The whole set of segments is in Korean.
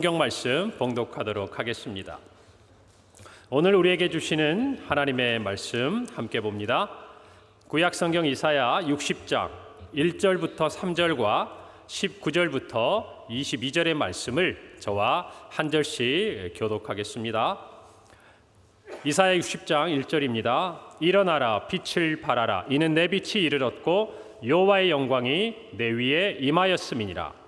성경 말씀 봉독하도록 하겠습니다. 오늘 우리에게 주시는 하나님의 말씀 함께 봅니다. 구약 성경 이사야 60장 1절부터 3절과 19절부터 22절의 말씀을 저와 한 절씩 교독하겠습니다. 이사야 60장 1절입니다. 일어나라 빛을 발하라 이는 내 빛이 이르렀고 여호와의 영광이 내 위에 임하였음이니라.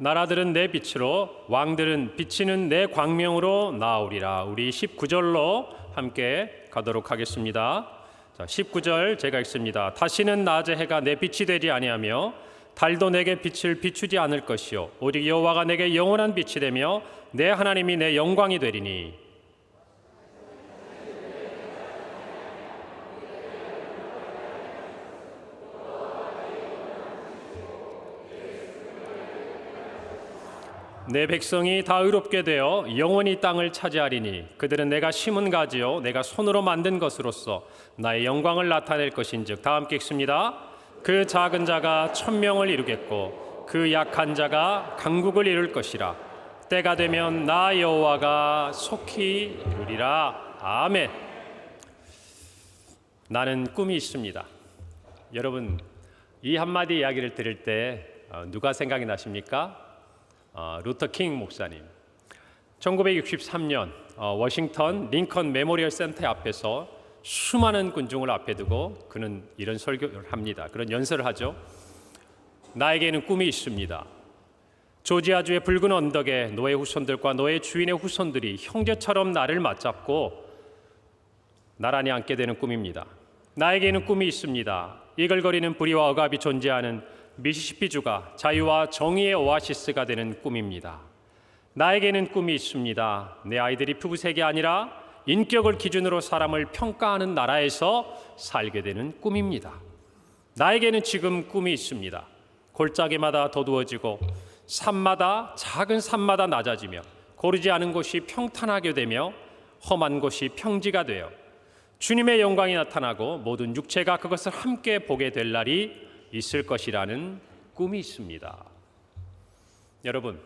나라들은 내 빛으로 왕들은 비치는 내 광명으로 나오리라. 우리 19절로 함께 가도록 하겠습니다. 자, 19절 제가 읽습니다. 다시는 낮의 해가 내 빛이 되지 아니하며 달도 내게 빛을 비추지 않을 것이요 오직 여호와가 내게 영원한 빛이 되며 내 하나님이 내 영광이 되리니. 내 백성이 다 의롭게 되어 영원히 땅을 차지하리니 그들은 내가 심은 가지요 내가 손으로 만든 것으로서 나의 영광을 나타낼 것인즉. 다 함께 읽습니다. 그 작은 자가 천명을 이루겠고 그 약한 자가 강국을 이룰 것이라. 때가 되면 나 여호와가 속히 이루리라. 아멘. 나는 꿈이 있습니다. 여러분, 이 한마디 이야기를 들을 때 누가 생각이 나십니까? 루터 킹 목사님. 1963년 워싱턴 링컨 메모리얼 센터 앞에서 수많은 군중을 앞에 두고 그는 이런 설교를 합니다. 그런 연설을 하죠. 나에게는 꿈이 있습니다. 조지아주의 붉은 언덕에 노예 후손들과 노예 주인의 후손들이 형제처럼 나를 맞잡고 나란히 앉게 되는 꿈입니다. 나에게는 꿈이 있습니다. 이글거리는 불의와 억압이 존재하는 미시시피주가 자유와 정의의 오아시스가 되는 꿈입니다. 나에게는 꿈이 있습니다. 내 아이들이 피부색이 아니라 인격을 기준으로 사람을 평가하는 나라에서 살게 되는 꿈입니다. 나에게는 지금 꿈이 있습니다. 골짜기마다 도두어지고 작은 산마다 낮아지며 고르지 않은 곳이 평탄하게 되며 험한 곳이 평지가 되어 주님의 영광이 나타나고 모든 육체가 그것을 함께 보게 될 날이 있을 것이라는 꿈이 있습니다. 여러분,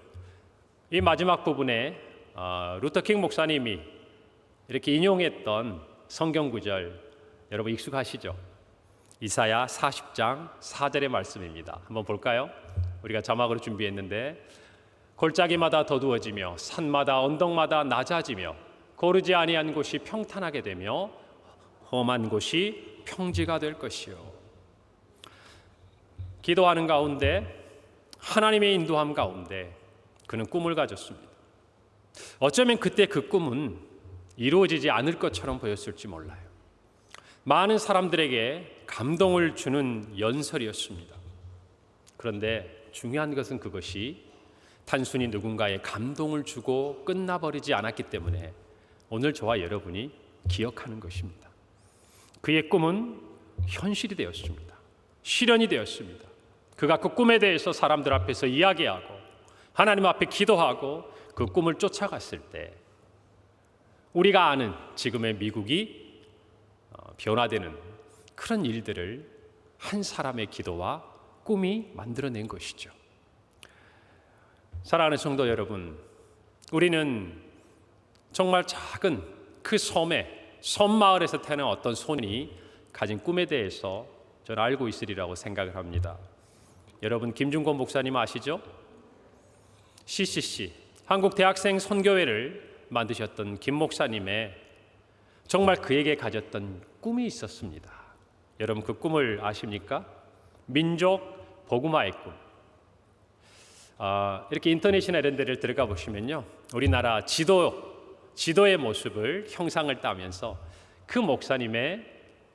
이 마지막 부분에 루터 킹 목사님이 이렇게 인용했던 성경 구절 여러분 익숙하시죠? 이사야 40장 4절의 말씀입니다. 한번 볼까요? 우리가 자막으로 준비했는데 골짜기마다 더두어지며 산마다 언덕마다 낮아지며 고르지 아니한 곳이 평탄하게 되며 험한 곳이 평지가 될 것이요. 기도하는 가운데 하나님의 인도함 가운데 그는 꿈을 가졌습니다. 어쩌면 그때 그 꿈은 이루어지지 않을 것처럼 보였을지 몰라요. 많은 사람들에게 감동을 주는 연설이었습니다. 그런데 중요한 것은 그것이 단순히 누군가의 감동을 주고 끝나버리지 않았기 때문에 오늘 저와 여러분이 기억하는 것입니다. 그의 꿈은 현실이 되었습니다. 실현이 되었습니다. 그가 그 꿈에 대해서 사람들 앞에서 이야기하고 하나님 앞에 기도하고 그 꿈을 쫓아갔을 때 우리가 아는 지금의 미국이 변화되는 그런 일들을 한 사람의 기도와 꿈이 만들어낸 것이죠. 사랑하는 성도 여러분, 우리는 정말 작은 그 섬마을에서 태어난 어떤 소년이 가진 꿈에 대해서 저는 알고 있으리라고 생각을 합니다. 여러분, 김중권 목사님 아시죠? CCC, 한국 대학생 선교회를 만드셨던 김 목사님의 정말 그에게 가졌던 꿈이 있었습니다. 여러분, 그 꿈을 아십니까? 민족 복음화의 꿈. 이렇게 인터넷이나 이런 데를 들어가 보시면요, 우리나라 지도의 모습을 형상을 따면서 그 목사님의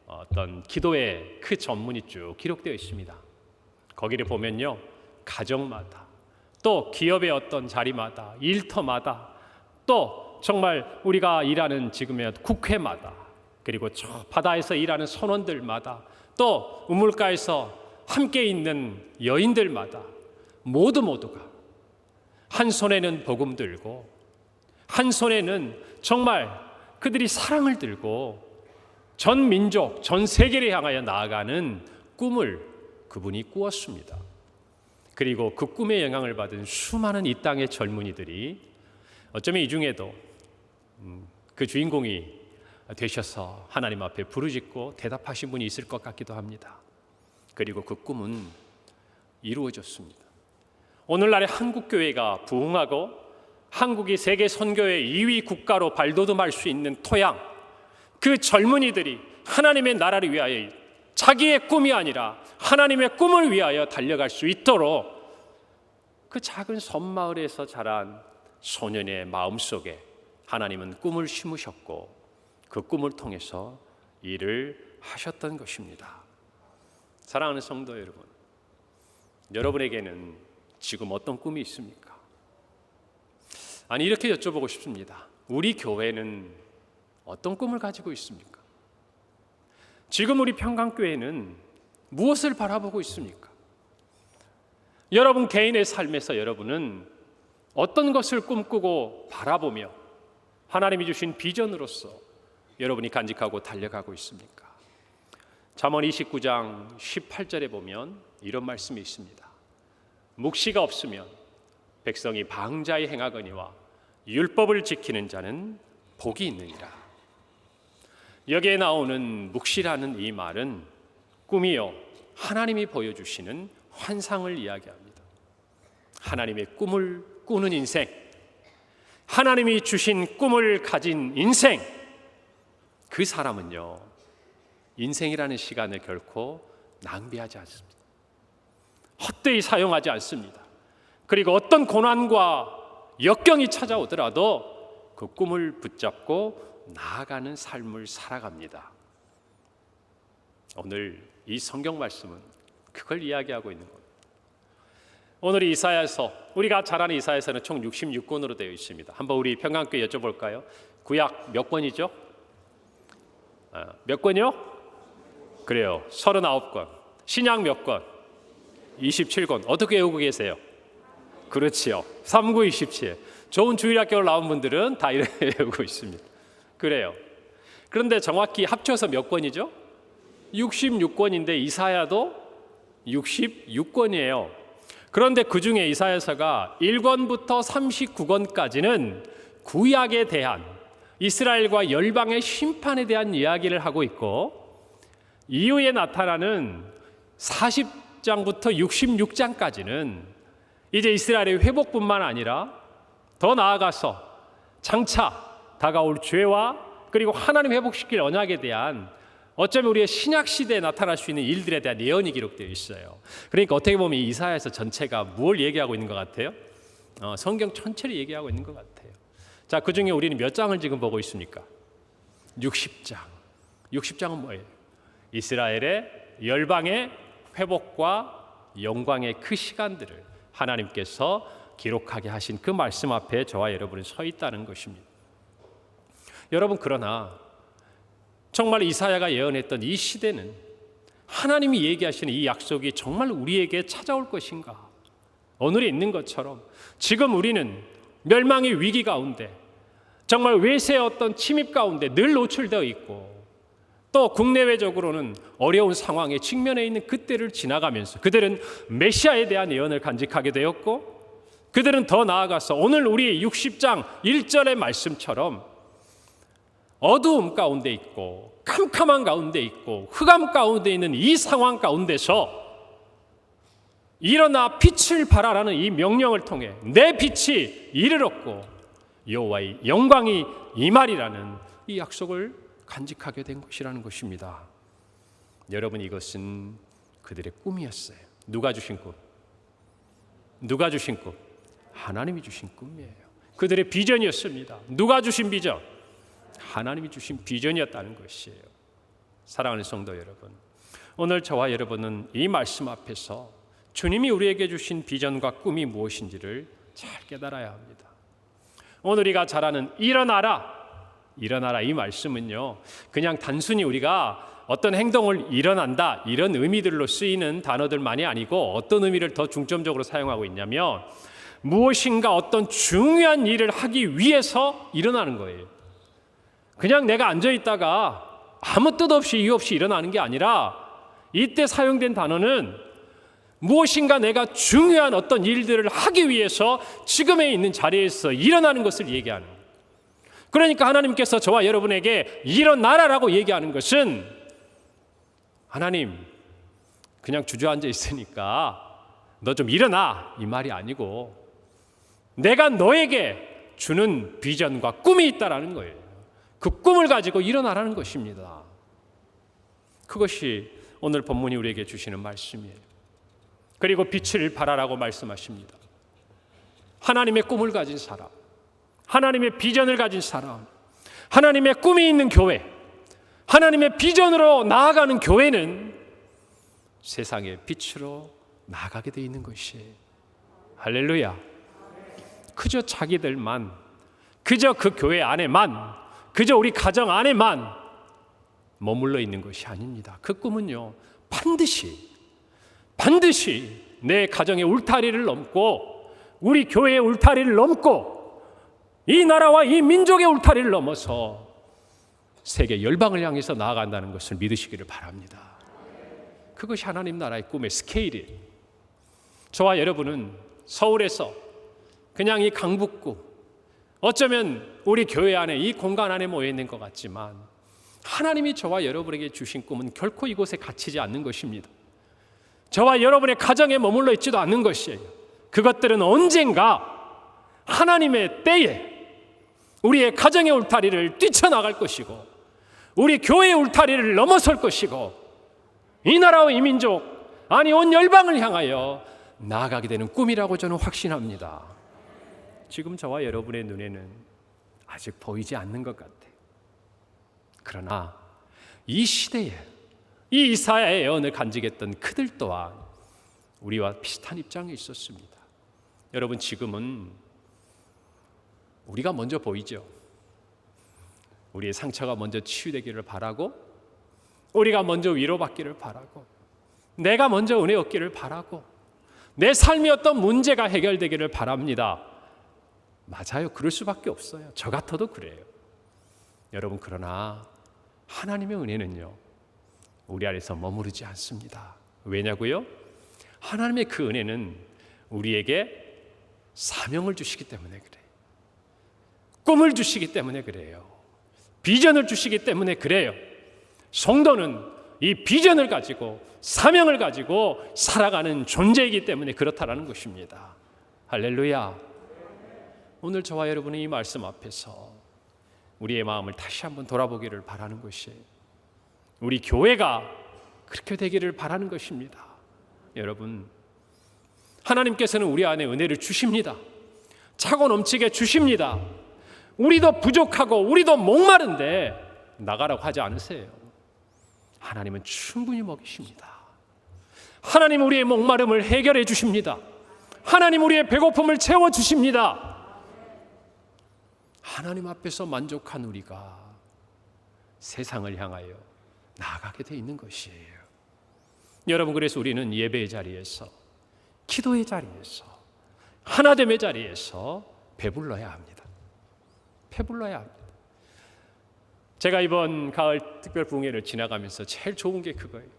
어떤 기도의 그 전문이 쭉 기록되어 있습니다. 거기를 보면요, 가정마다 또 기업의 어떤 자리마다 일터마다 또 정말 우리가 일하는 지금의 국회마다 그리고 저 바다에서 일하는 선원들마다 또 우물가에서 함께 있는 여인들마다 모두가 한 손에는 복음 들고 한 손에는 정말 그들이 사랑을 들고 전 민족, 전 세계를 향하여 나아가는 꿈을 그분이 꾸었습니다. 그리고 그 꿈의 영향을 받은 수많은 이 땅의 젊은이들이 어쩌면 이 중에도 그 주인공이 되셔서 하나님 앞에 부르짖고 대답하신 분이 있을 것 같기도 합니다. 그리고 그 꿈은 이루어졌습니다. 오늘날의 한국교회가 부흥하고 한국이 세계 선교의 2위 국가로 발돋움할 수 있는 토양, 그 젊은이들이 하나님의 나라를 위하여 자기의 꿈이 아니라 하나님의 꿈을 위하여 달려갈 수 있도록 그 작은 섬마을에서 자란 소년의 마음속에 하나님은 꿈을 심으셨고 그 꿈을 통해서 일을 하셨던 것입니다. 사랑하는 성도 여러분, 여러분에게는 지금 어떤 꿈이 있습니까? 아니, 이렇게 여쭤보고 싶습니다. 우리 교회는 어떤 꿈을 가지고 있습니까? 지금 우리 평강교회는 무엇을 바라보고 있습니까? 여러분 개인의 삶에서 여러분은 어떤 것을 꿈꾸고 바라보며 하나님이 주신 비전으로서 여러분이 간직하고 달려가고 있습니까? 잠언 29장 18절에 보면 이런 말씀이 있습니다. 묵시가 없으면 백성이 방자히 행하거니와 율법을 지키는 자는 복이 있느니라. 여기에 나오는 묵시라는 이 말은 꿈이요, 하나님이 보여주시는 환상을 이야기합니다. 하나님의 꿈을 꾸는 인생, 하나님이 주신 꿈을 가진 인생, 그 사람은요, 인생이라는 시간을 결코 낭비하지 않습니다. 헛되이 사용하지 않습니다. 그리고 어떤 고난과 역경이 찾아오더라도 그 꿈을 붙잡고 나아가는 삶을 살아갑니다. 오늘 이 성경 말씀은 그걸 이야기하고 있는 겁니다. 오늘 이사야서, 우리가 잘 아는 이사야서는 총 66권으로 되어 있습니다. 한번 우리 평강교회 여쭤볼까요? 구약 몇 권이죠? 몇 권이요? 그래요, 39권. 신약 몇 권? 27권. 어떻게 외우고 계세요? 그렇지요, 3927. 좋은 주일학교를 나온 분들은 다 이렇게 외우고 있습니다. 그래요. 그런데 정확히 합쳐서 몇 권이죠? 66권인데 이사야도 66권이에요. 그런데 그 중에 이사야서가 1권부터 39권까지는 구약에 대한, 이스라엘과 열방의 심판에 대한 이야기를 하고 있고, 이후에 나타나는 40장부터 66장까지는 이제 이스라엘의 회복뿐만 아니라 더 나아가서 장차 다가올 죄와 그리고 하나님 회복시킬 언약에 대한, 어쩌면 우리의 신약 시대에 나타날 수 있는 일들에 대한 예언이 기록되어 있어요. 그러니까 어떻게 보면 이사야서 전체가 뭘 얘기하고 있는 것 같아요? 성경 전체를 얘기하고 있는 것 같아요. 자, 그 중에 우리는 몇 장을 지금 보고 있습니까? 60장. 60장은 뭐예요? 이스라엘의 열방의 회복과 영광의 그 시간들을 하나님께서 기록하게 하신 그 말씀 앞에 저와 여러분은 서 있다는 것입니다. 여러분, 그러나 정말 이사야가 예언했던 이 시대는 하나님이 얘기하시는 이 약속이 정말 우리에게 찾아올 것인가? 오늘에 있는 것처럼 지금 우리는 멸망의 위기 가운데, 정말 외세의 어떤 침입 가운데 늘 노출되어 있고, 또 국내외적으로는 어려운 상황에 직면해 있는 그때를 지나가면서 그들은 메시아에 대한 예언을 간직하게 되었고, 그들은 더 나아가서 오늘 우리 60장 1절의 말씀처럼 어두움 가운데 있고 캄캄한 가운데 있고 흑암 가운데 있는 이 상황 가운데서 일어나 빛을 발하라는 이 명령을 통해 내 빛이 이르렀고 여호와의 영광이 임하리라는 이 약속을 간직하게 된 것이라는 것입니다. 여러분, 이것은 그들의 꿈이었어요. 누가 주신 꿈? 누가 주신 꿈? 하나님이 주신 꿈이에요. 그들의 비전이었습니다. 누가 주신 비전? 하나님이 주신 비전이었다는 것이에요. 사랑하는 성도 여러분, 오늘 저와 여러분은 이 말씀 앞에서 주님이 우리에게 주신 비전과 꿈이 무엇인지를 잘 깨달아야 합니다. 오늘 우리가 잘 아는 일어나라 이 말씀은요, 그냥 단순히 우리가 어떤 행동을 일어난다 이런 의미들로 쓰이는 단어들만이 아니고, 어떤 의미를 더 중점적으로 사용하고 있냐면 무엇인가 어떤 중요한 일을 하기 위해서 일어나는 거예요. 그냥 내가 앉아있다가 아무 뜻 없이 이유 없이 일어나는 게 아니라 이때 사용된 단어는 무엇인가 내가 중요한 어떤 일들을 하기 위해서 지금에 있는 자리에서 일어나는 것을 얘기하는 거예요. 그러니까 하나님께서 저와 여러분에게 일어나라라고 얘기하는 것은 하나님 그냥 주저앉아 있으니까 너 좀 일어나 이 말이 아니고 내가 너에게 주는 비전과 꿈이 있다라는 거예요. 그 꿈을 가지고 일어나라는 것입니다. 그것이 오늘 본문이 우리에게 주시는 말씀이에요. 그리고 빛을 발하라고 말씀하십니다. 하나님의 꿈을 가진 사람, 하나님의 비전을 가진 사람, 하나님의 꿈이 있는 교회, 하나님의 비전으로 나아가는 교회는 세상의 빛으로 나아가게 되어 있는 것이에요. 할렐루야. 그저 자기들만, 그저 그 교회 안에만, 그저 우리 가정 안에만 머물러 있는 것이 아닙니다. 그 꿈은요, 반드시 내 가정의 울타리를 넘고 우리 교회의 울타리를 넘고 이 나라와 이 민족의 울타리를 넘어서 세계 열방을 향해서 나아간다는 것을 믿으시기를 바랍니다. 그것이 하나님 나라의 꿈의 스케일이에요. 저와 여러분은 서울에서 그냥 이 강북구, 어쩌면 우리 교회 안에 이 공간 안에 모여 있는 것 같지만 하나님이 저와 여러분에게 주신 꿈은 결코 이곳에 갇히지 않는 것입니다. 저와 여러분의 가정에 머물러 있지도 않는 것이에요. 그것들은 언젠가 하나님의 때에 우리의 가정의 울타리를 뛰쳐나갈 것이고 우리 교회의 울타리를 넘어설 것이고 이 나라와 이 민족, 아니 온 열방을 향하여 나아가게 되는 꿈이라고 저는 확신합니다. 지금 저와 여러분의 눈에는 아직 보이지 않는 것 같아요. 그러나 이 시대에 이 이사야의 예언을 간직했던 그들 또한 우리와 비슷한 입장에 있었습니다. 여러분, 지금은 우리가 먼저 보이죠. 우리의 상처가 먼저 치유되기를 바라고, 우리가 먼저 위로받기를 바라고, 내가 먼저 은혜 얻기를 바라고, 내 삶의 어떤 문제가 해결되기를 바랍니다. 맞아요. 그럴 수밖에 없어요. 저 같아도 그래요. 여러분, 그러나 하나님의 은혜는요, 우리 안에서 머무르지 않습니다. 왜냐고요? 하나님의 그 은혜는 우리에게 사명을 주시기 때문에 그래요. 꿈을 주시기 때문에 그래요. 비전을 주시기 때문에 그래요. 성도는 이 비전을 가지고 사명을 가지고 살아가는 존재이기 때문에 그렇다라는 것입니다. 할렐루야. 오늘 저와 여러분의 이 말씀 앞에서 우리의 마음을 다시 한번 돌아보기를 바라는 것이에요. 우리 교회가 그렇게 되기를 바라는 것입니다. 여러분, 하나님께서는 우리 안에 은혜를 주십니다. 차고 넘치게 주십니다. 우리도 부족하고 우리도 목마른데 나가라고 하지 않으세요. 하나님은 충분히 먹이십니다. 하나님 우리의 목마름을 해결해 주십니다. 하나님 우리의 배고픔을 채워 주십니다. 하나님 앞에서 만족한 우리가 세상을 향하여 나아가게 돼 있는 것이에요. 여러분, 그래서 우리는 예배의 자리에서, 기도의 자리에서, 하나됨의 자리에서 배불러야 합니다. 배불러야 합니다. 제가 이번 가을 특별 부흥회를 지나가면서 제일 좋은 게 그거예요.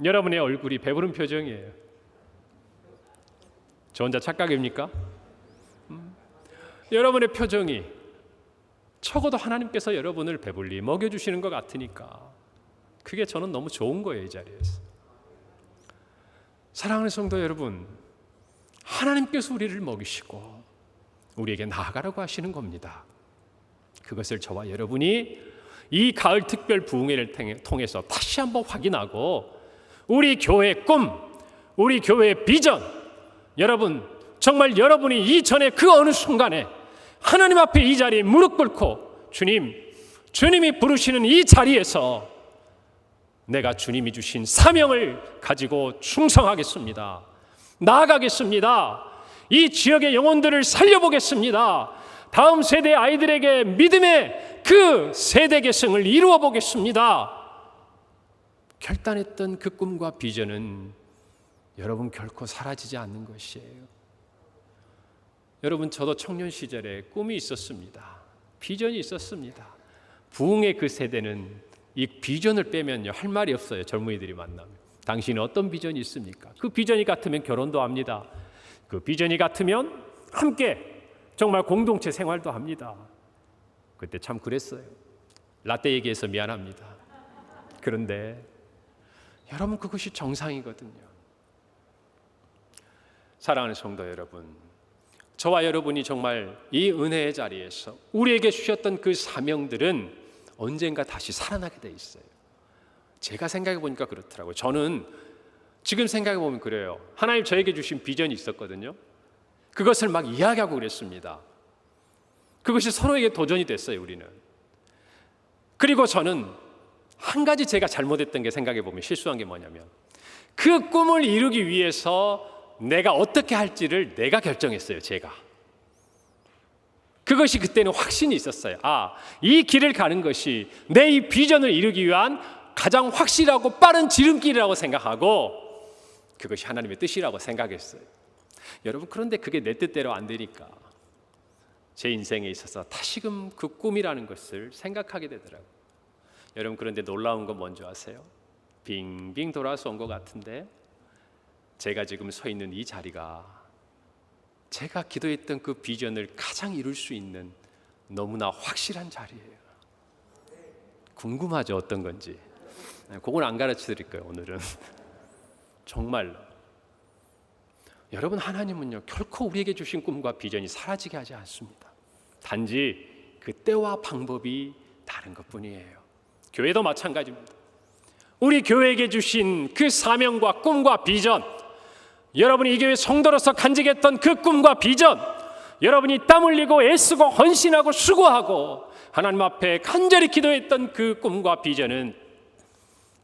여러분의 얼굴이 배부른 표정이에요. 저 혼자 착각입니까? 여러분의 표정이 적어도 하나님께서 여러분을 배불리 먹여주시는 것 같으니까 그게 저는 너무 좋은 거예요. 이 자리에서. 사랑하는 성도 여러분, 하나님께서 우리를 먹이시고 우리에게 나아가라고 하시는 겁니다. 그것을 저와 여러분이 이 가을 특별 부흥회를 통해서 다시 한번 확인하고 우리 교회의 꿈, 우리 교회의 비전, 여러분 정말 여러분이 이전에 그 어느 순간에 하나님 앞에 이 자리에 무릎 꿇고 주님이 부르시는 이 자리에서 내가 주님이 주신 사명을 가지고 충성하겠습니다. 나아가겠습니다. 이 지역의 영혼들을 살려보겠습니다. 다음 세대 아이들에게 믿음의 그 세대 계승을 이루어 보겠습니다. 결단했던 그 꿈과 비전은 여러분 결코 사라지지 않는 것이에요. 여러분, 저도 청년 시절에 꿈이 있었습니다. 비전이 있었습니다. 부흥의 그 세대는 이 비전을 빼면요 할 말이 없어요. 젊은이들이 만나면 당신은 어떤 비전이 있습니까? 그 비전이 같으면 결혼도 합니다. 그 비전이 같으면 함께 정말 공동체 생활도 합니다. 그때 참 그랬어요. 라떼 얘기해서 미안합니다. 그런데 여러분 그것이 정상이거든요. 사랑하는 성도 여러분, 저와 여러분이 정말 이 은혜의 자리에서 우리에게 주셨던 그 사명들은 언젠가 다시 살아나게 돼 있어요. 제가 생각해 보니까 그렇더라고요. 저는 지금 생각해 보면 그래요. 하나님 저에게 주신 비전이 있었거든요. 그것을 막 이야기하고 그랬습니다. 그것이 서로에게 도전이 됐어요, 우리는. 그리고 저는 한 가지 제가 잘못했던 게 생각해 보면 실수한 게 뭐냐면 그 꿈을 이루기 위해서 내가 어떻게 할지를 내가 결정했어요, 제가. 그것이 그때는 확신이 있었어요. 이 길을 가는 것이 내 이 비전을 이루기 위한 가장 확실하고 빠른 지름길이라고 생각하고 그것이 하나님의 뜻이라고 생각했어요. 여러분 그런데 그게 내 뜻대로 안 되니까 제 인생에 있어서 다시금 그 꿈이라는 것을 생각하게 되더라고요. 여러분 그런데 놀라운 건 뭔지 아세요? 빙빙 돌아서 온 것 같은데 제가 지금 서 있는 이 자리가 제가 기도했던 그 비전을 가장 이룰 수 있는 너무나 확실한 자리예요. 궁금하죠? 어떤 건지. 그건 안 가르쳐 드릴 거예요, 오늘은. 정말로. 여러분 하나님은요 결코 우리에게 주신 꿈과 비전이 사라지게 하지 않습니다. 단지 그 때와 방법이 다른 것뿐이에요. 교회도 마찬가지입니다. 우리 교회에게 주신 그 사명과 꿈과 비전, 여러분이 이 교회 성도로서 간직했던 그 꿈과 비전, 여러분이 땀 흘리고 애쓰고 헌신하고 수고하고 하나님 앞에 간절히 기도했던 그 꿈과 비전은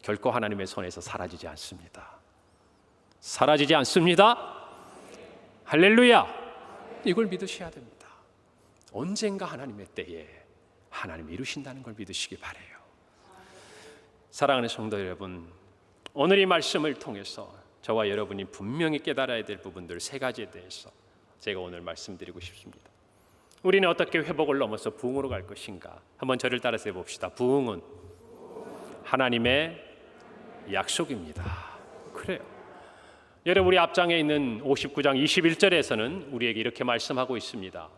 결코 하나님의 손에서 사라지지 않습니다. 사라지지 않습니다. 할렐루야. 이걸 믿으셔야 됩니다. 언젠가 하나님의 때에 하나님이 이루신다는 걸 믿으시기 바라요. 사랑하는 성도 여러분, 오늘 이 말씀을 통해서 저와 여러분이 분명히 깨달아야 될 부분들 세 가지에 대해서 제가 오늘 말씀드리고 싶습니다. 우리는 어떻게 회복을 넘어서 부흥으로 갈 것인가? 한번 저를 따라서 해봅시다. 부흥은 하나님의 약속입니다. 그래요. 여러분 우리 앞장에 있는 59장 21절에서는 우리에게 이렇게 말씀하고 있습니다.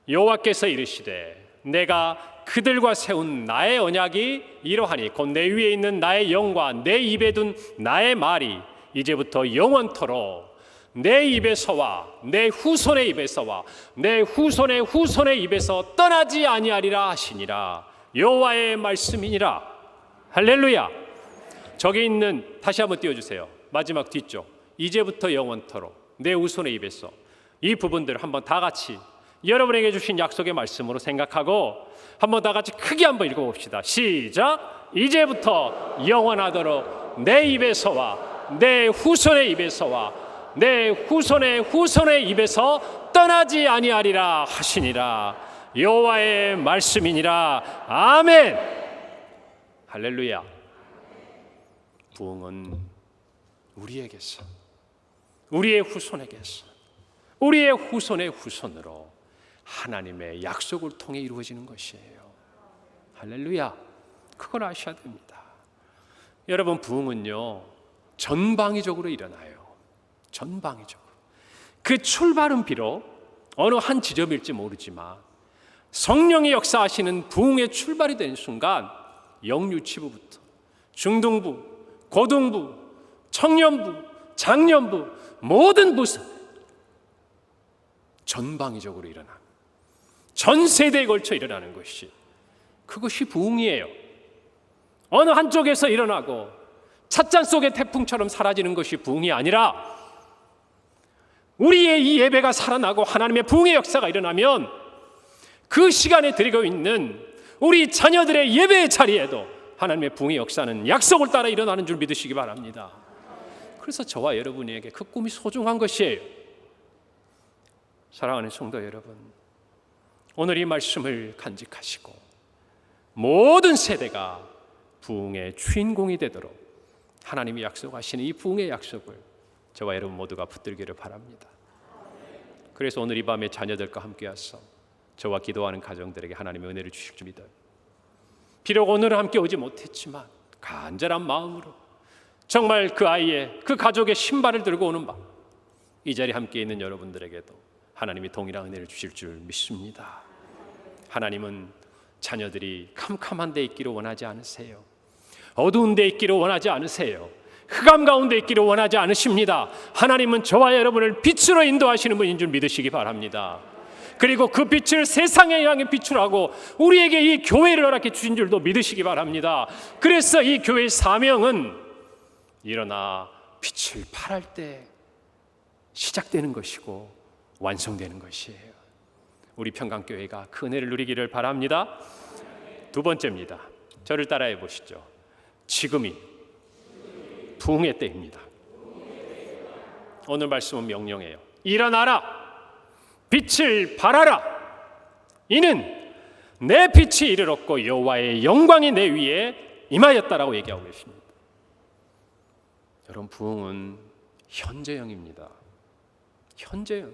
여호와께서 이르시되 내가 그들과 세운 나의 언약이 이러하니 곧 내 위에 있는 나의 영과 내 입에 둔 나의 말이 이제부터 영원토록 내 입에서와 내 후손의 입에서와 내 후손의 후손의 입에서 떠나지 아니하리라 하시니라. 여호와의 말씀이니라. 할렐루야. 저기 있는 다시 한번 띄워주세요. 마지막 뒤쪽. 이제부터 영원토록 내 후손의 입에서, 이 부분들 한번 다 같이 여러분에게 주신 약속의 말씀으로 생각하고 한번 다 같이 크게 한번 읽어봅시다. 시작. 이제부터 영원하도록 내 입에서와 내 후손의 입에서와 내 후손의 후손의 입에서 떠나지 아니하리라 하시니라. 여호와의 말씀이니라. 아멘. 할렐루야. 부흥은 우리에게서, 우리의 후손에게서, 우리의 후손의 후손으로 하나님의 약속을 통해 이루어지는 것이에요. 할렐루야. 그걸 아셔야 됩니다. 여러분 부흥은요 전방위적으로 일어나요. 전방위적으로. 그 출발은 비록 어느 한 지점일지 모르지만 성령의 역사하시는 부흥의 출발이 되는 순간 영유치부부터 중등부, 고등부, 청년부, 장년부 모든 부서 전방위적으로 일어나 전 세대에 걸쳐 일어나는 것이, 그것이 부흥이에요. 어느 한쪽에서 일어나고 찻잔 속의 태풍처럼 사라지는 것이 부흥이 아니라 우리의 이 예배가 살아나고 하나님의 부흥의 역사가 일어나면 그 시간에 드리고 있는 우리 자녀들의 예배의 자리에도 하나님의 부흥의 역사는 약속을 따라 일어나는 줄 믿으시기 바랍니다. 그래서 저와 여러분에게 그 꿈이 소중한 것이에요. 사랑하는 성도 여러분, 오늘 이 말씀을 간직하시고 모든 세대가 부흥의 주인공이 되도록 하나님이 약속하시는 이 부흥의 약속을 저와 여러분 모두가 붙들기를 바랍니다. 그래서 오늘 이 밤에 자녀들과 함께 와서 저와 기도하는 가정들에게 하나님의 은혜를 주실 줄 믿어요. 비록 오늘은 함께 오지 못했지만 간절한 마음으로 정말 그 아이의, 그 가족의 신발을 들고 오는 밤, 이 자리에 함께 있는 여러분들에게도 하나님이 동일한 은혜를 주실 줄 믿습니다. 하나님은 자녀들이 캄캄한 데 있기를 원하지 않으세요. 어두운 데 있기를 원하지 않으세요. 흑암 가운데 있기를 원하지 않으십니다. 하나님은 저와 여러분을 빛으로 인도하시는 분인 줄 믿으시기 바랍니다. 그리고 그 빛을 세상에 향해 비추라고 우리에게 이 교회를 허락해 주신 줄도 믿으시기 바랍니다. 그래서 이 교회의 사명은 일어나 빛을 발할 때 시작되는 것이고 완성되는 것이에요. 우리 평강교회가 그 은혜를 누리기를 바랍니다. 두 번째입니다. 저를 따라해 보시죠. 지금이 부흥의 때입니다. 오늘 말씀은 명령해요. 일어나라, 빛을 발하라. 이는 내 빛이 이르렀고 여호와의 영광이 내 위에 임하였다라고 얘기하고 계십니다. 여러분, 부흥은 현재형입니다. 현재형.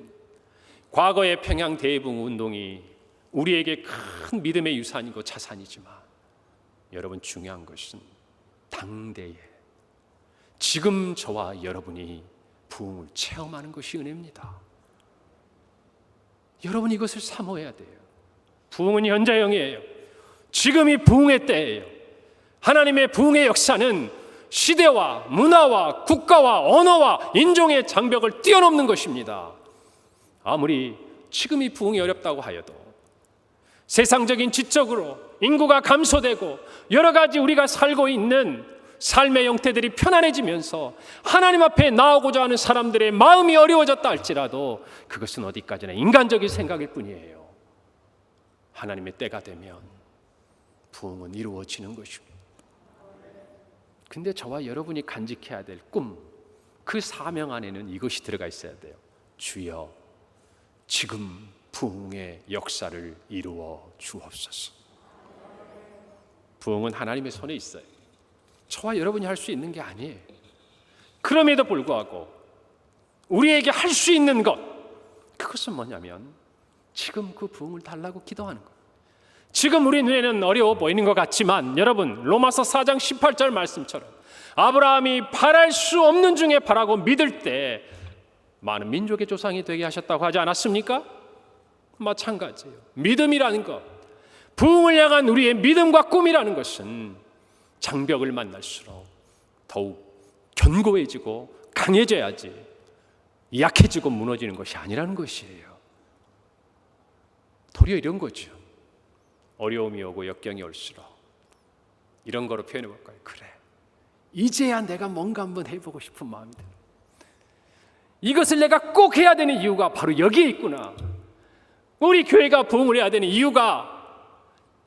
과거의 평양 대부흥 운동이 우리에게 큰 믿음의 유산이고 자산이지만 여러분, 중요한 것은 당대에 지금 저와 여러분이 부흥을 체험하는 것이 은혜입니다. 여러분, 이것을 사모해야 돼요. 부흥은 현재형이에요. 지금이 부흥의 때예요. 하나님의 부흥의 역사는 시대와 문화와 국가와 언어와 인종의 장벽을 뛰어넘는 것입니다. 아무리 지금이 부흥이 어렵다고 하여도 세상적인 지적으로 인구가 감소되고 여러 가지 우리가 살고 있는 삶의 형태들이 편안해지면서 하나님 앞에 나오고자 하는 사람들의 마음이 어려워졌다 할지라도 그것은 어디까지나 인간적인 생각일 뿐이에요. 하나님의 때가 되면 부흥은 이루어지는 것입니다. 근데 저와 여러분이 간직해야 될 꿈, 그 사명 안에는 이것이 들어가 있어야 돼요. 주여, 지금 부흥의 역사를 이루어 주옵소서. 부흥은 하나님의 손에 있어요. 저와 여러분이 할 수 있는 게 아니에요. 그럼에도 불구하고 우리에게 할 수 있는 것, 그것은 뭐냐면 지금 그 부흥을 달라고 기도하는 것. 지금 우리 눈에는 어려워 보이는 것 같지만 여러분, 로마서 4장 18절 말씀처럼 아브라함이 바랄 수 없는 중에 바라고 믿을 때 많은 민족의 조상이 되게 하셨다고 하지 않았습니까? 마찬가지예요. 믿음이라는 것, 부흥을 향한 우리의 믿음과 꿈이라는 것은 장벽을 만날수록 더욱 견고해지고 강해져야지 약해지고 무너지는 것이 아니라는 것이에요. 도리어 이런 거죠. 어려움이 오고 역경이 올수록 이런 거로 표현해 볼까요? 그래, 이제야 내가 뭔가 한번 해보고 싶은 마음이 들어요. 이것을 내가 꼭 해야 되는 이유가 바로 여기에 있구나. 우리 교회가 부흥을 해야 되는 이유가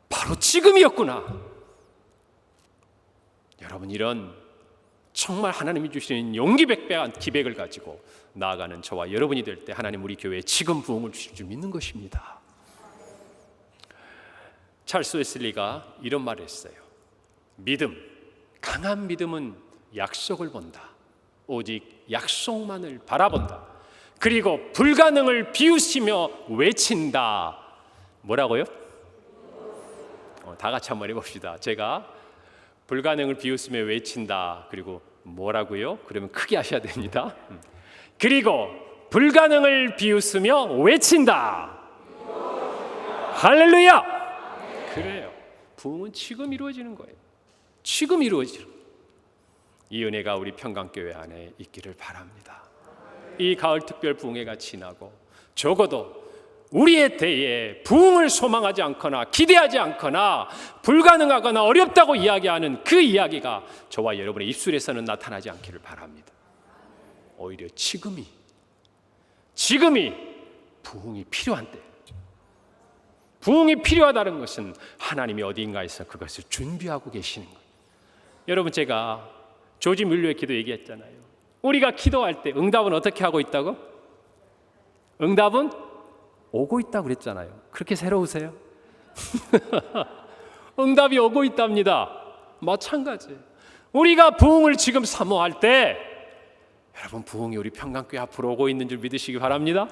바로 지금이었구나. 여러분, 이런 정말 하나님이 주시는 용기백배한 기백을 가지고 나아가는 저와 여러분이 될 때 하나님 우리 교회에 지금 부흥을 주실 줄 믿는 것입니다. 찰스 웨슬리가 이런 말을 했어요. 믿음, 강한 믿음은 약속을 본다. 오직 약속만을 바라본다. 그리고 불가능을 비웃으며 외친다. 뭐라고요? 다 같이 한번 해봅시다. 제가 불가능을 비웃으며 외친다. 그리고 뭐라고요? 그러면 크게 하셔야 됩니다. 그리고 불가능을 비웃으며 외친다. 할렐루야! 그래요. 부흥은 지금 이루어지는 거예요. 지금 이루어지는 거예요. 이 은혜가 우리 평강교회 안에 있기를 바랍니다. 이 가을 특별 부흥회가 지나고 적어도 우리의 때에 부흥을 소망하지 않거나 기대하지 않거나 불가능하거나 어렵다고 이야기하는 그 이야기가 저와 여러분의 입술에서는 나타나지 않기를 바랍니다. 오히려 지금이 부흥이 필요한 때, 부흥이 필요하다는 것은 하나님이 어디인가에서 그것을 준비하고 계시는 거예요. 여러분, 제가 조지 뮬러의 기도 얘기했잖아요. 우리가 기도할 때 응답은 어떻게 하고 있다고? 응답은 오고 있다고 그랬잖아요. 그렇게 새로우세요? 응답이 오고 있답니다. 마찬가지예요. 우리가 부흥을 지금 사모할 때 여러분, 부흥이 우리 평강교회 앞으로 오고 있는 줄 믿으시기 바랍니다.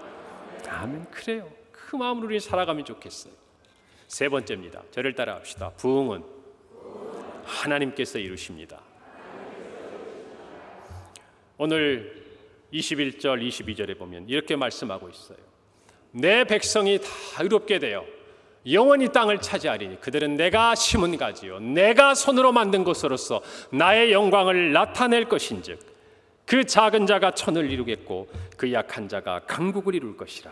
아멘. 그래요. 그 마음으로 우리 살아가면 좋겠어요. 세 번째입니다. 저를 따라합시다. 부흥은 하나님께서 이루십니다. 오늘 21절 22절에 보면 이렇게 말씀하고 있어요. 내 백성이 다 의롭게 되어 영원히 땅을 차지하리니 그들은 내가 심은 가지요 내가 손으로 만든 것으로서 나의 영광을 나타낼 것인즉 그 작은 자가 천을 이루겠고 그 약한 자가 강국을 이룰 것이라.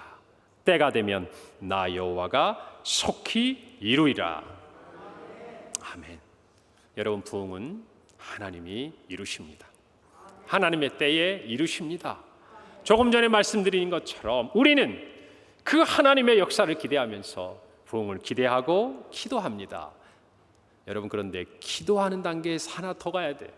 때가 되면 나 여호와가 속히 이루리라. 아멘. 여러분, 부흥은 하나님이 이루십니다. 하나님의 때에 이루십니다. 조금 전에 말씀드린 것처럼 우리는 그 하나님의 역사를 기대하면서 부흥을 기대하고 기도합니다. 여러분, 그런데 기도하는 단계에서 하나 더 가야 돼요.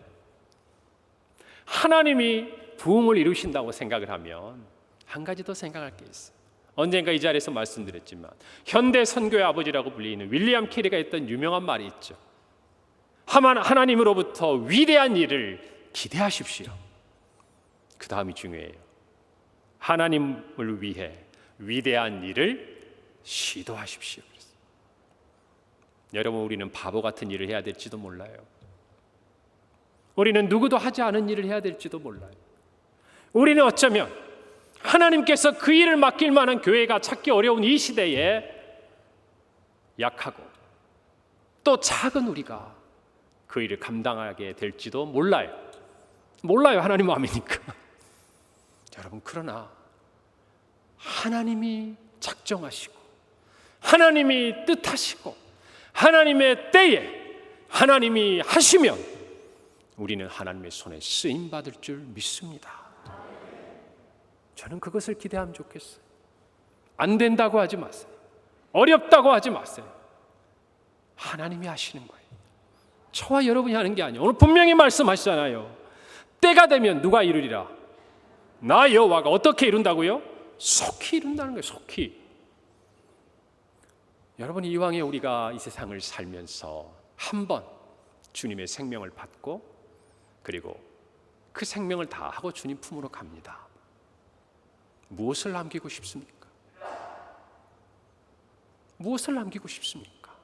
하나님이 부흥을 이루신다고 생각을 하면 한 가지 더 생각할 게 있어요. 언젠가 이 자리에서 말씀드렸지만 현대 선교의 아버지라고 불리는 윌리엄 캐리가 했던 유명한 말이 있죠. 하나님으로부터 위대한 일을 기대하십시오. 그 다음이 중요해요. 하나님을 위해 위대한 일을 시도하십시오. 여러분, 우리는 바보 같은 일을 해야 될지도 몰라요. 우리는 누구도 하지 않은 일을 해야 될지도 몰라요. 우리는 어쩌면 하나님께서 그 일을 맡길 만한 교회가 찾기 어려운 이 시대에 약하고 또 작은 우리가 그 일을 감당하게 될지도 몰라요. 하나님 마음이니까. 여러분, 그러나 하나님이 작정하시고 하나님이 뜻하시고 하나님의 때에 하나님이 하시면 우리는 하나님의 손에 쓰임받을 줄 믿습니다. 저는 그것을 기대하면 좋겠어요. 안 된다고 하지 마세요. 어렵다고 하지 마세요. 하나님이 하시는 거예요. 저와 여러분이 하는 게 아니에요. 오늘 분명히 말씀하시잖아요. 때가 되면 누가 이루리라? 나 여호와가. 어떻게 이룬다고요? 속히 이룬다는 거예요. 속히. 여러분, 이왕에 우리가 이 세상을 살면서 한번 주님의 생명을 받고 그리고 그 생명을 다 하고 주님 품으로 갑니다. 무엇을 남기고 싶습니까? 무엇을 남기고 싶습니까?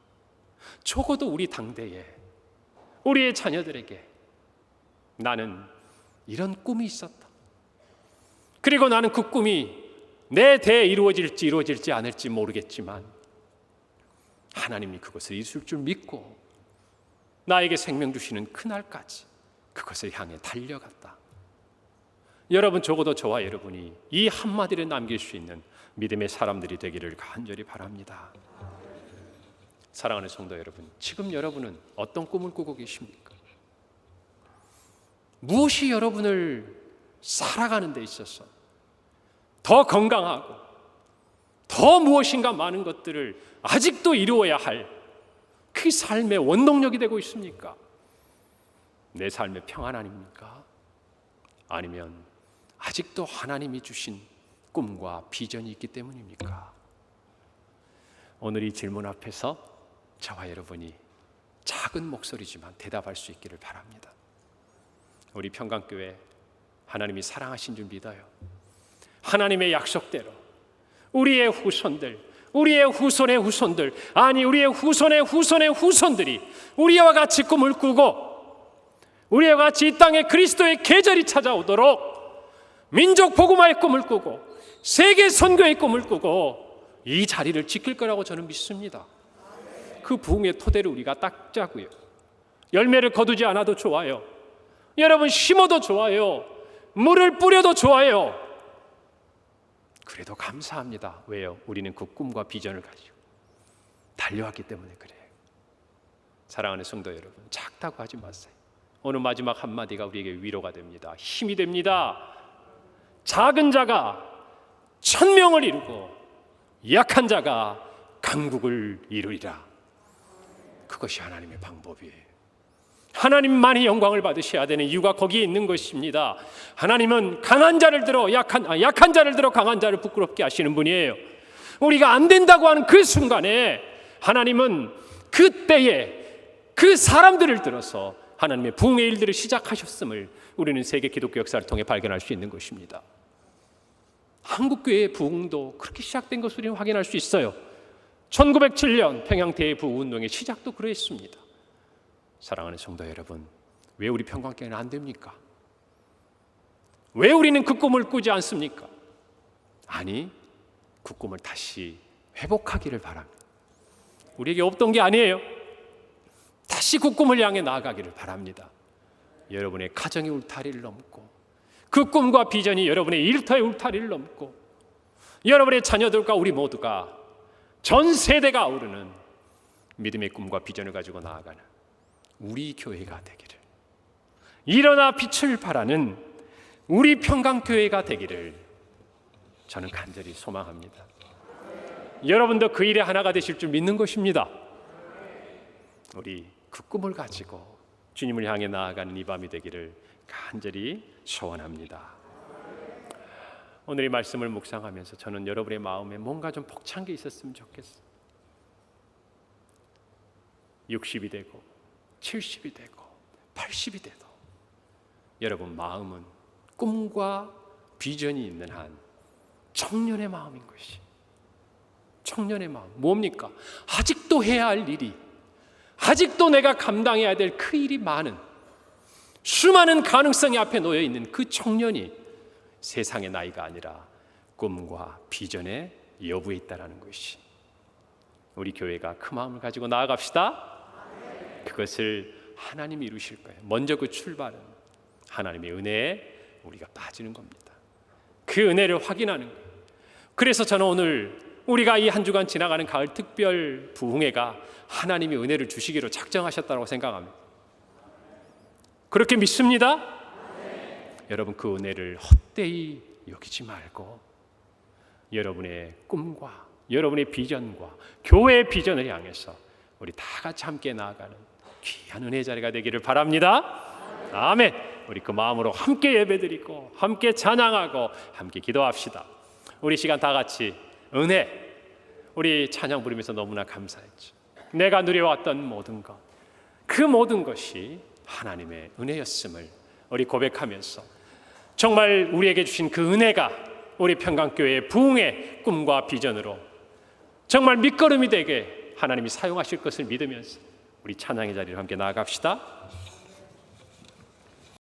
적어도 우리 당대에 우리의 자녀들에게 나는 이런 꿈이 있었다. 그리고 나는 그 꿈이 내 대에 이루어질지 않을지 모르겠지만 하나님이 그것을 이루실 줄 믿고 나에게 생명 주시는 그날까지 그것을 향해 달려갔다. 여러분, 적어도 저와 여러분이 이 한마디를 남길 수 있는 믿음의 사람들이 되기를 간절히 바랍니다. 사랑하는 성도 여러분, 지금 여러분은 어떤 꿈을 꾸고 계십니까? 무엇이 여러분을 살아가는 데 있어서 더 건강하고 더 무엇인가 많은 것들을 아직도 이루어야 할 그 삶의 원동력이 되고 있습니까? 내 삶의 평안 아닙니까? 아니면 아직도 하나님이 주신 꿈과 비전이 있기 때문입니까? 오늘 이 질문 앞에서 저와 여러분이 작은 목소리지만 대답할 수 있기를 바랍니다. 우리 평강교회 하나님이 사랑하신 줄 믿어요. 하나님의 약속대로 우리의 후손들, 우리의 후손의 후손들, 아니 우리의 후손의 후손의 후손들이 우리와 같이 꿈을 꾸고 우리와 같이 이 땅에 그리스도의 계절이 찾아오도록 민족 복음화의 꿈을 꾸고 세계 선교의 꿈을 꾸고 이 자리를 지킬 거라고 저는 믿습니다. 그 부흥의 토대를 우리가 닦자고요. 열매를 거두지 않아도 좋아요. 여러분, 심어도 좋아요. 물을 뿌려도 좋아요. 그래도 감사합니다. 왜요? 우리는 그 꿈과 비전을 가지고 달려왔기 때문에 그래요. 사랑하는 성도 여러분, 작다고 하지 마세요. 오늘 마지막 한마디가 우리에게 위로가 됩니다. 힘이 됩니다. 작은 자가 천명을 이루고 약한 자가 강국을 이루리라. 그것이 하나님의 방법이에요. 하나님만이 영광을 받으셔야 되는 이유가 거기에 있는 것입니다. 하나님은 강한 자를 들어 약한 자를 들어 강한 자를 부끄럽게 하시는 분이에요. 우리가 안 된다고 하는 그 순간에 하나님은 그때에 그 사람들을 들어서 하나님의 부흥의 일들을 시작하셨음을 우리는 세계 기독교 역사를 통해 발견할 수 있는 것입니다. 한국교회의 부흥도 그렇게 시작된 것을 우리는 확인할 수 있어요. 1907년 평양 대부운동의 시작도 그랬습니다. 사랑하는 성도 여러분, 왜 우리 평강교회는 안 됩니까? 왜 우리는 그 꿈을 꾸지 않습니까? 아니, 그 꿈을 다시 회복하기를 바랍니다. 우리에게 없던 게 아니에요. 다시 그 꿈을 향해 나아가기를 바랍니다. 여러분의 가정의 울타리를 넘고, 그 꿈과 비전이 여러분의 일터의 울타리를 넘고, 여러분의 자녀들과 우리 모두가 전 세대가 아우르는 믿음의 꿈과 비전을 가지고 나아가는 우리 교회가 되기를, 일어나 빛을 발하는 우리 평강교회가 되기를 저는 간절히 소망합니다. 여러분도 그 일의 하나가 되실 줄 믿는 것입니다. 우리 그 꿈을 가지고 주님을 향해 나아가는 이 밤이 되기를 간절히 소원합니다. 오늘 이 말씀을 묵상하면서 저는 여러분의 마음에 뭔가 좀 벅찬 게 있었으면 좋겠어요. 60이 되고 70이 되고 80이 돼도 여러분 마음은 꿈과 비전이 있는 한 청년의 마음인 것이, 청년의 마음 뭡니까? 아직도 해야 할 일이, 아직도 내가 감당해야 될 그 일이 많은, 수많은 가능성이 앞에 놓여 있는 그 청년이 세상의 나이가 아니라 꿈과 비전의 여부에 있다는 것이, 우리 교회가 그 마음을 가지고 나아갑시다. 그것을 하나님이 이루실 거예요. 먼저 그 출발은 하나님의 은혜에 우리가 빠지는 겁니다. 그 은혜를 확인하는 거예요. 그래서 저는 오늘 우리가 이 한 주간 지나가는 가을 특별 부흥회가 하나님이 은혜를 주시기로 작정하셨다고 생각합니다. 그렇게 믿습니다. 여러분 그 은혜를 헛되이 여기지 말고 여러분의 꿈과 여러분의 비전과 교회의 비전을 향해서 우리 다 같이 함께 나아가는 귀한 은혜의 자리가 되기를 바랍니다. 아멘. 우리 그 마음으로 함께 예배드리고 함께 찬양하고 함께 기도합시다. 우리 시간 다 같이 은혜, 우리 찬양 부르면서 너무나 감사했죠. 내가 누려왔던 모든 것, 그 모든 것이 하나님의 은혜였음을 우리 고백하면서 정말 우리에게 주신 그 은혜가 우리 평강교회의 부흥의 꿈과 비전으로 정말 밑거름이 되게 하나님이 사용하실 것을 믿으면서 우리 찬양의 자리로 함께 나아갑시다.